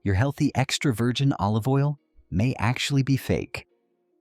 your healthy extra virgin olive oil may actually be fake.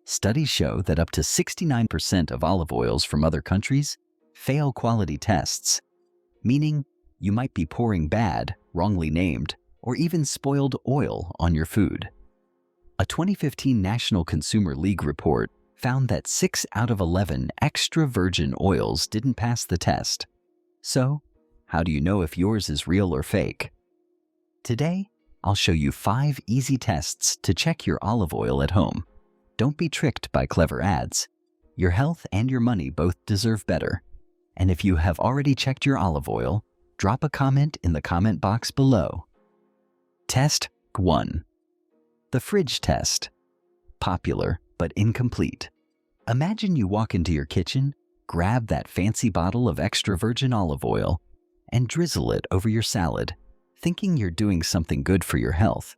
Studies show that up to 69% of olive oils from other countries fail quality tests, meaning you might be pouring bad, wrongly named, or even spoiled oil on your food. A 2015 National Consumer League report found that 6 out of 11 extra virgin oils didn't pass the test. So, how do you know if yours is real or fake? Today, I'll show you 5 easy tests to check your olive oil at home. Don't be tricked by clever ads. Your health and your money both deserve better. And if you have already checked your olive oil, drop a comment in the comment box below. Test 1. The fridge test. Popular, but incomplete. Imagine you walk into your kitchen, grab that fancy bottle of extra virgin olive oil, and drizzle it over your salad, thinking you're doing something good for your health.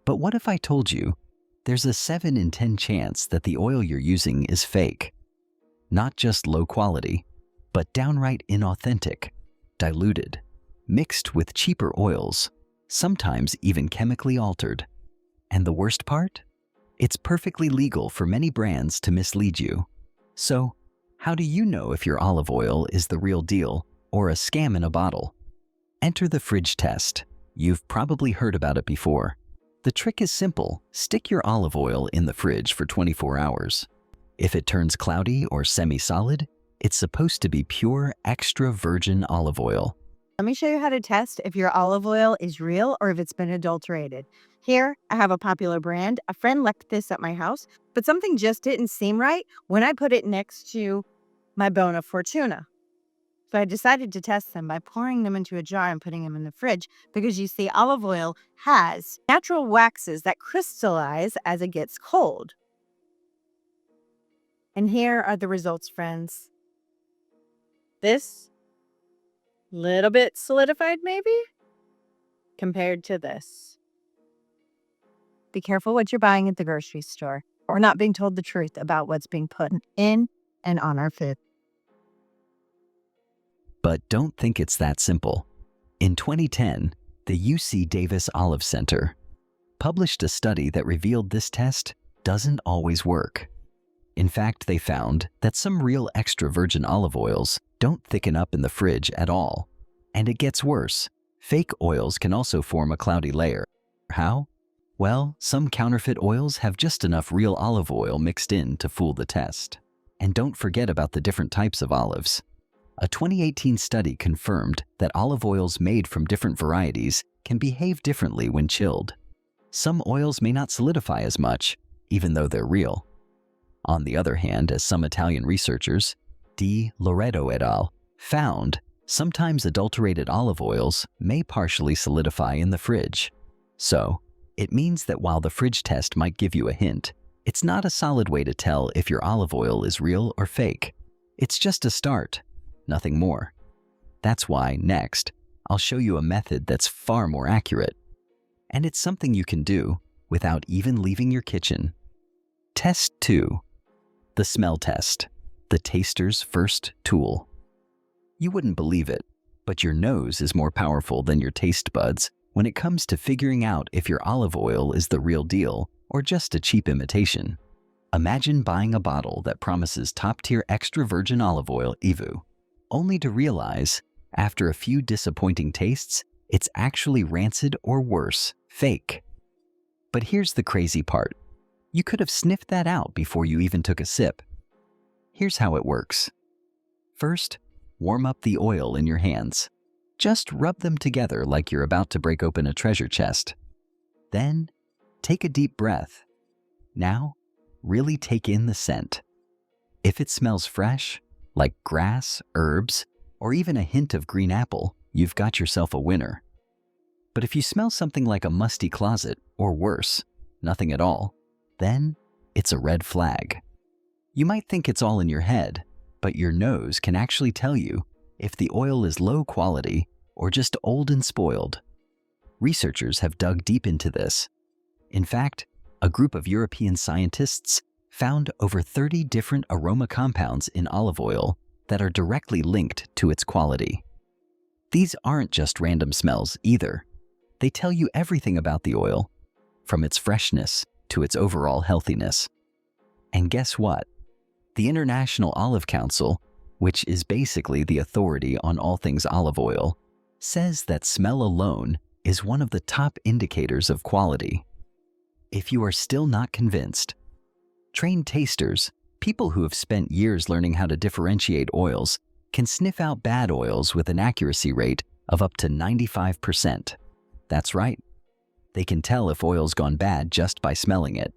But what if I told you there's a 7 in 10 chance that the oil you're using is fake? Not just low quality, but downright inauthentic, diluted, mixed with cheaper oils, sometimes even chemically altered. And the worst part? It's perfectly legal for many brands to mislead you. So, how do you know if your olive oil is the real deal or a scam in a bottle? Enter the fridge test. You've probably heard about it before. The trick is simple. Stick your olive oil in the fridge for 24 hours. If it turns cloudy or semi-solid, it's supposed to be pure extra virgin olive oil. Let me show you how to test if your olive oil is real or if it's been adulterated. Here, I have a popular brand. A friend left this at my house, but something just didn't seem right when I put it next to my Bona Fortuna. So I decided to test them by pouring them into a jar and putting them in the fridge because you see, olive oil has natural waxes that crystallize as it gets cold. And here are the results, friends. This little bit solidified maybe compared to this. Be careful what you're buying at the grocery store or not being told the truth about what's being put in and on our food. But don't think it's that simple. In 2010, the UC Davis Olive Center published a study that revealed this test doesn't always work. In fact, they found that some real extra virgin olive oils don't thicken up in the fridge at all. And it gets worse. Fake oils can also form a cloudy layer. How? Well, some counterfeit oils have just enough real olive oil mixed in to fool the test. And don't forget about the different types of olives. A 2018 study confirmed that olive oils made from different varieties can behave differently when chilled. Some oils may not solidify as much, even though they're real. On the other hand, as some Italian researchers, Di Loreto et al., found, sometimes adulterated olive oils may partially solidify in the fridge. So, it means that while the fridge test might give you a hint, it's not a solid way to tell if your olive oil is real or fake. It's just a start, nothing more. That's why, next, I'll show you a method that's far more accurate. And it's something you can do without even leaving your kitchen. Test 2. The smell test, the taster's first tool. You wouldn't believe it, but your nose is more powerful than your taste buds when it comes to figuring out if your olive oil is the real deal or just a cheap imitation. Imagine buying a bottle that promises top-tier extra virgin olive oil EVU, only to realize, after a few disappointing tastes, it's actually rancid or worse, fake. But here's the crazy part. You could have sniffed that out before you even took a sip. Here's how it works. First, warm up the oil in your hands. Just rub them together like you're about to break open a treasure chest. Then, take a deep breath. Now, really take in the scent. If it smells fresh, like grass, herbs, or even a hint of green apple, you've got yourself a winner. But if you smell something like a musty closet, or worse, nothing at all, then it's a red flag. You might think it's all in your head, but your nose can actually tell you if the oil is low quality or just old and spoiled. Researchers have dug deep into this. In fact, a group of European scientists found over 30 different aroma compounds in olive oil that are directly linked to its quality. These aren't just random smells either. They tell you everything about the oil, from its freshness to its overall healthiness. And guess what? The International Olive Council, which is basically the authority on all things olive oil, says that smell alone is one of the top indicators of quality. If you are still not convinced, trained tasters, people who have spent years learning how to differentiate oils, can sniff out bad oils with an accuracy rate of up to 95%. That's right. They can tell if oil's gone bad just by smelling it.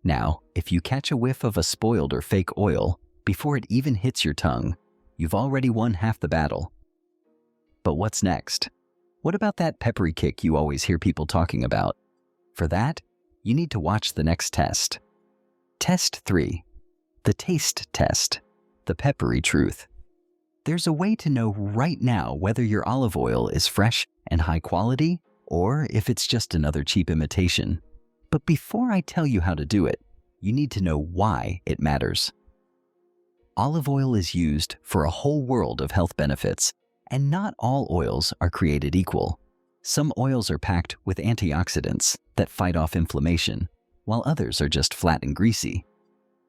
Now, if you catch a whiff of a spoiled or fake oil before it even hits your tongue, you've already won half the battle. But what's next? What about that peppery kick you always hear people talking about? For that, you need to watch the next test. Test 3. The taste test. The peppery truth. There's a way to know right now whether your olive oil is fresh and high quality or if it's just another cheap imitation. But before I tell you how to do it, you need to know why it matters. Olive oil is used for a whole world of health benefits, and not all oils are created equal. Some oils are packed with antioxidants that fight off inflammation, while others are just flat and greasy.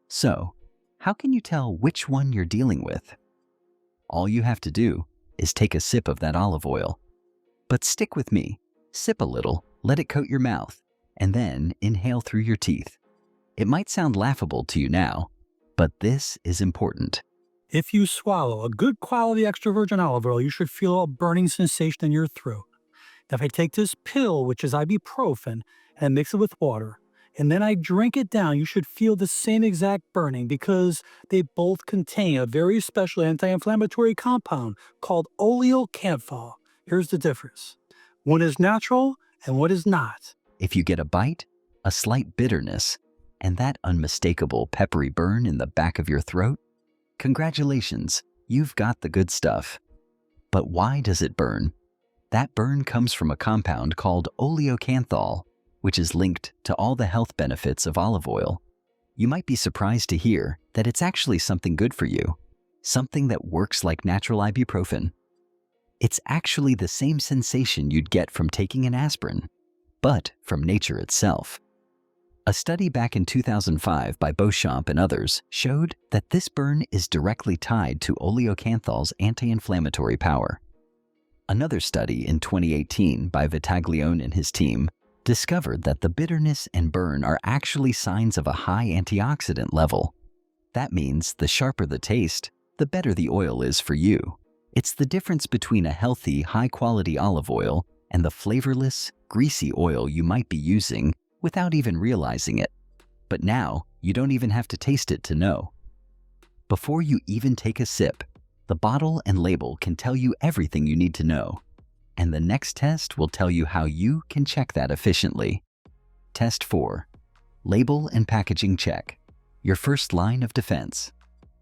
So, how can you tell which one you're dealing with? All you have to do is take a sip of that olive oil. But stick with me. Sip a little, let it coat your mouth, and then inhale through your teeth. It might sound laughable to you now, but this is important. If you swallow a good quality extra virgin olive oil, you should feel a burning sensation in your throat. Now, if I take this pill, which is ibuprofen, and mix it with water, and then I drink it down, you should feel the same exact burning because they both contain a very special anti-inflammatory compound called oleocanthal. Here's the difference. One is natural and one is not. If you get a bite, a slight bitterness, and that unmistakable peppery burn in the back of your throat, congratulations, you've got the good stuff. But why does it burn? That burn comes from a compound called oleocanthal, which is linked to all the health benefits of olive oil. You might be surprised to hear that it's actually something good for you, something that works like natural ibuprofen. It's actually the same sensation you'd get from taking an aspirin, but from nature itself. A study back in 2005 by Beauchamp and others showed that this burn is directly tied to oleocanthal's anti-inflammatory power. Another study in 2018 by Vitaglione and his team discovered that the bitterness and burn are actually signs of a high antioxidant level. That means the sharper the taste, the better the oil is for you. It's the difference between a healthy, high-quality olive oil and the flavorless, greasy oil you might be using without even realizing it. But now, you don't even have to taste it to know. Before you even take a sip, the bottle and label can tell you everything you need to know. And the next test will tell you how you can check that efficiently. Test 4. Label and packaging check. Your first line of defense.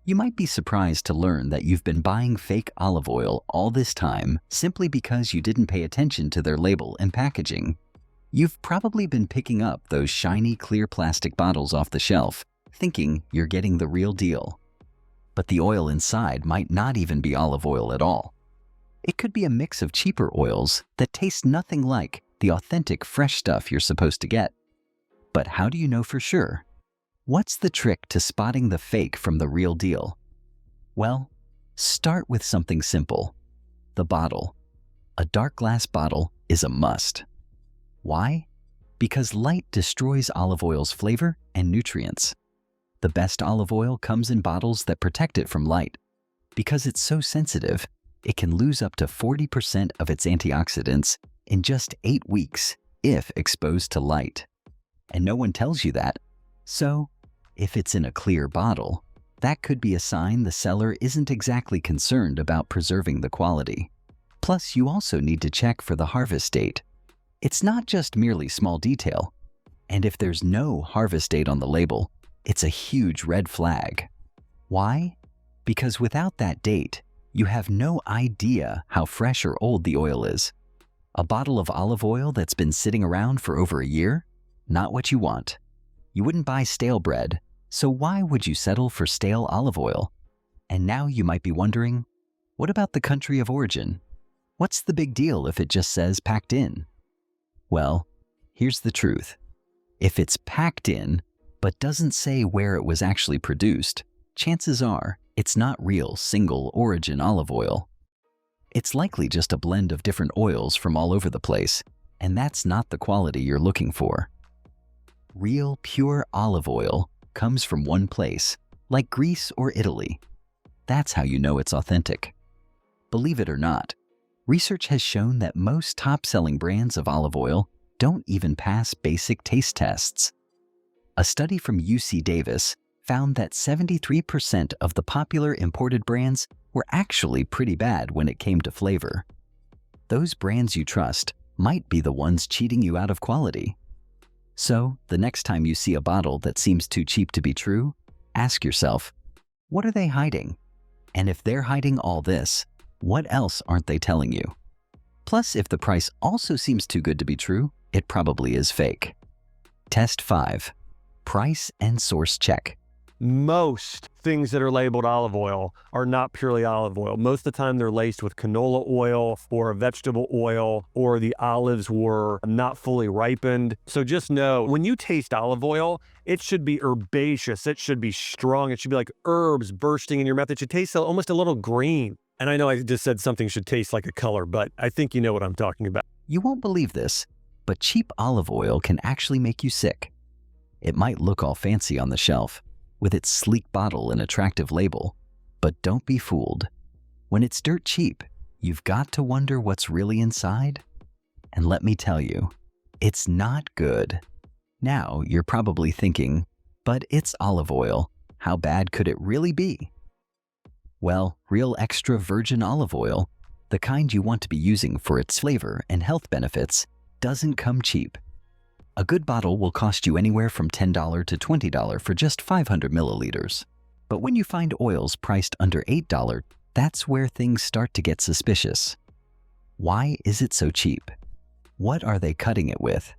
You might be surprised to learn that you've been buying fake olive oil all this time simply because you didn't pay attention to their label and packaging. You've probably been picking up those shiny clear plastic bottles off the shelf, thinking you're getting the real deal. But the oil inside might not even be olive oil at all. It could be a mix of cheaper oils that taste nothing like the authentic fresh stuff you're supposed to get. But how do you know for sure? What's the trick to spotting the fake from the real deal? Well, start with something simple. The bottle. A dark glass bottle is a must. Why? Because light destroys olive oil's flavor and nutrients. The best olive oil comes in bottles that protect it from light. Because it's so sensitive, it can lose up to 40% of its antioxidants in just 8 weeks if exposed to light. And no one tells you that. So, if it's in a clear bottle, that could be a sign the seller isn't exactly concerned about preserving the quality. Plus, you also need to check for the harvest date. It's not just merely small detail. And if there's no harvest date on the label, it's a huge red flag. Why? Because without that date, you have no idea how fresh or old the oil is. A bottle of olive oil that's been sitting around for over a year? Not what you want. You wouldn't buy stale bread, so why would you settle for stale olive oil? And now you might be wondering, what about the country of origin? What's the big deal if it just says packed in? Well, here's the truth. If it's packed in, but doesn't say where it was actually produced, chances are it's not real single origin olive oil. It's likely just a blend of different oils from all over the place, and that's not the quality you're looking for. Real pure olive oil comes from one place, like Greece or Italy. That's how you know it's authentic. Believe it or not, research has shown that most top-selling brands of olive oil don't even pass basic taste tests. A study from UC Davis found that 73% of the popular imported brands were actually pretty bad when it came to flavor. Those brands you trust might be the ones cheating you out of quality. So, the next time you see a bottle that seems too cheap to be true, ask yourself, what are they hiding? And if they're hiding all this, what else aren't they telling you? Plus, if the price also seems too good to be true, it probably is fake. Test 5. Price and source check. Most things that are labeled olive oil are not purely olive oil. Most of the time they're laced with canola oil or a vegetable oil, or the olives were not fully ripened. So just know, when you taste olive oil, it should be herbaceous, it should be strong, it should be like herbs bursting in your mouth. It should taste almost a little green. And I know I just said something should taste like a color, but I think you know what I'm talking about. You won't believe this, but cheap olive oil can actually make you sick. It might look all fancy on the shelf, with its sleek bottle and attractive label. But don't be fooled. When it's dirt cheap, you've got to wonder what's really inside. And let me tell you, it's not good. Now you're probably thinking, but it's olive oil. How bad could it really be? Well, real extra virgin olive oil, the kind you want to be using for its flavor and health benefits, doesn't come cheap. A good bottle will cost you anywhere from $10 to $20 for just 500 milliliters. But when you find oils priced under $8, that's where things start to get suspicious. Why is it so cheap? What are they cutting it with?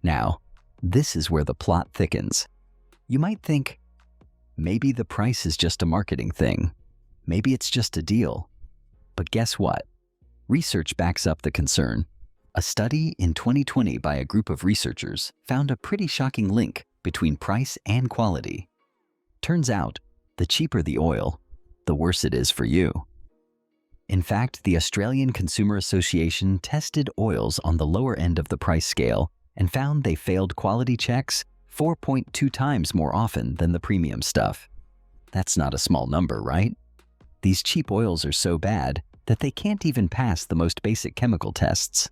Now, this is where the plot thickens. You might think, maybe the price is just a marketing thing. Maybe it's just a deal. But guess what? Research backs up the concern. A study in 2020 by a group of researchers found a pretty shocking link between price and quality. Turns out, the cheaper the oil, the worse it is for you. In fact, the Australian Consumer Association tested oils on the lower end of the price scale and found they failed quality checks 4.2 times more often than the premium stuff. That's not a small number, right? These cheap oils are so bad that they can't even pass the most basic chemical tests.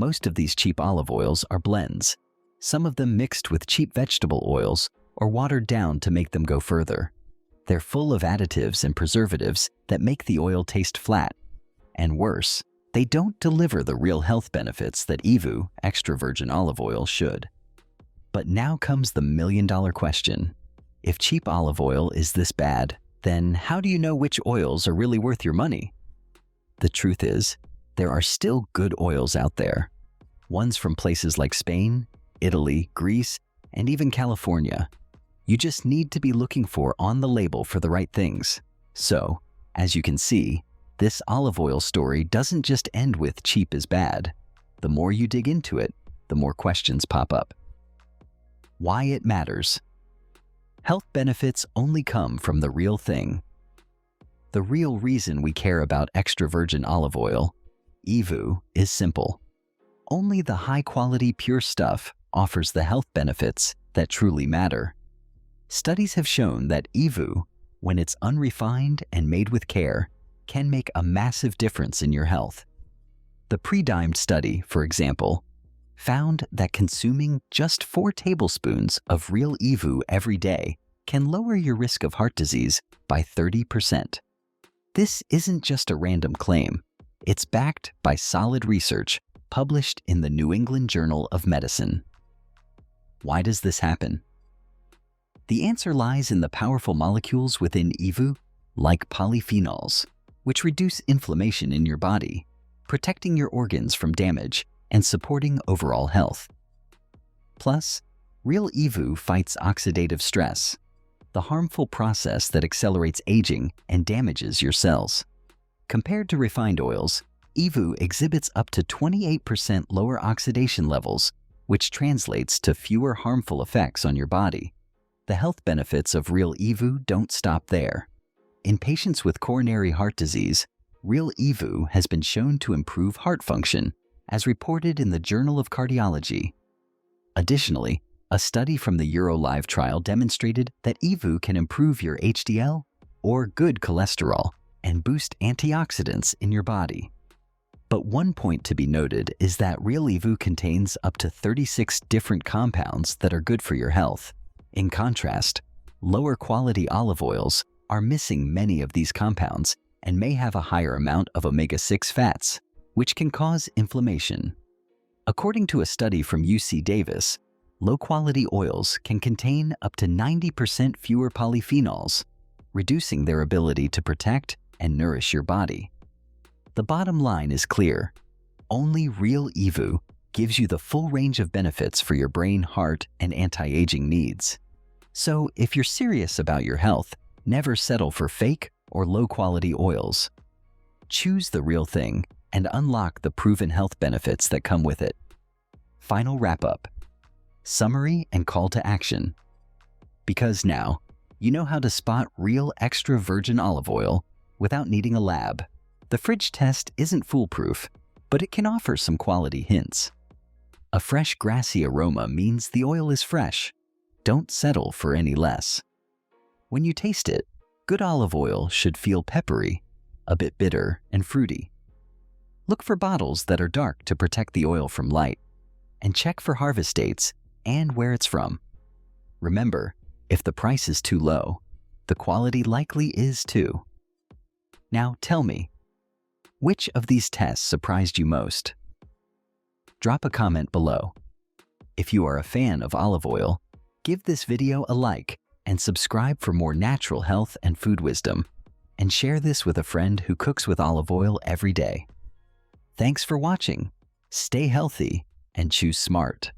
Most of these cheap olive oils are blends, some of them mixed with cheap vegetable oils or watered down to make them go further. They're full of additives and preservatives that make the oil taste flat. And worse, they don't deliver the real health benefits that EVU, extra virgin olive oil, should. But now comes the million-dollar question. If cheap olive oil is this bad, then how do you know which oils are really worth your money? The truth is, there are still good oils out there. Ones from places like Spain, Italy, Greece, and even California. You just need to be looking for on the label for the right things. So, as you can see, this olive oil story doesn't just end with cheap is bad. The more you dig into it, the more questions pop up. Why it matters. Health benefits only come from the real thing. The real reason we care about extra virgin olive oil, EVU, is simple. Only the high-quality pure stuff offers the health benefits that truly matter. Studies have shown that EVU, when it's unrefined and made with care, can make a massive difference in your health. The pre-dimed study, for example, found that consuming just 4 tablespoons of real EVU every day can lower your risk of heart disease by 30%. This isn't just a random claim. It's backed by solid research published in the New England Journal of Medicine. Why does this happen? The answer lies in the powerful molecules within EVU, like polyphenols, which reduce inflammation in your body, protecting your organs from damage and supporting overall health. Plus, real EVU fights oxidative stress, the harmful process that accelerates aging and damages your cells. Compared to refined oils, EVU exhibits up to 28% lower oxidation levels, which translates to fewer harmful effects on your body. The health benefits of Real EVU don't stop there. In patients with coronary heart disease, Real EVU has been shown to improve heart function, as reported in the Journal of Cardiology. Additionally, a study from the EuroLive trial demonstrated that EVU can improve your HDL, or good cholesterol, and boost antioxidants in your body. But one point to be noted is that Real EVU contains up to 36 different compounds that are good for your health. In contrast, lower quality olive oils are missing many of these compounds and may have a higher amount of omega-6 fats, which can cause inflammation. According to a study from UC Davis, low-quality oils can contain up to 90% fewer polyphenols, reducing their ability to protect and nourish your body. The bottom line is clear. Only Real EVU gives you the full range of benefits for your brain, heart, and anti-aging needs. So if you're serious about your health, never settle for fake or low-quality oils. Choose the real thing and unlock the proven health benefits that come with it. Final wrap-up. Summary and call to action. Because now, you know how to spot real extra virgin olive oil without needing a lab. The fridge test isn't foolproof, but it can offer some quality hints. A fresh grassy aroma means the oil is fresh. Don't settle for any less. When you taste it, good olive oil should feel peppery, a bit bitter and fruity. Look for bottles that are dark to protect the oil from light, and check for harvest dates and where it's from. Remember, if the price is too low, the quality likely is too. Now tell me, which of these tests surprised you most? Drop a comment below. If you are a fan of olive oil, give this video a like and subscribe for more natural health and food wisdom, and share this with a friend who cooks with olive oil every day. Thanks for watching. Stay healthy and choose smart.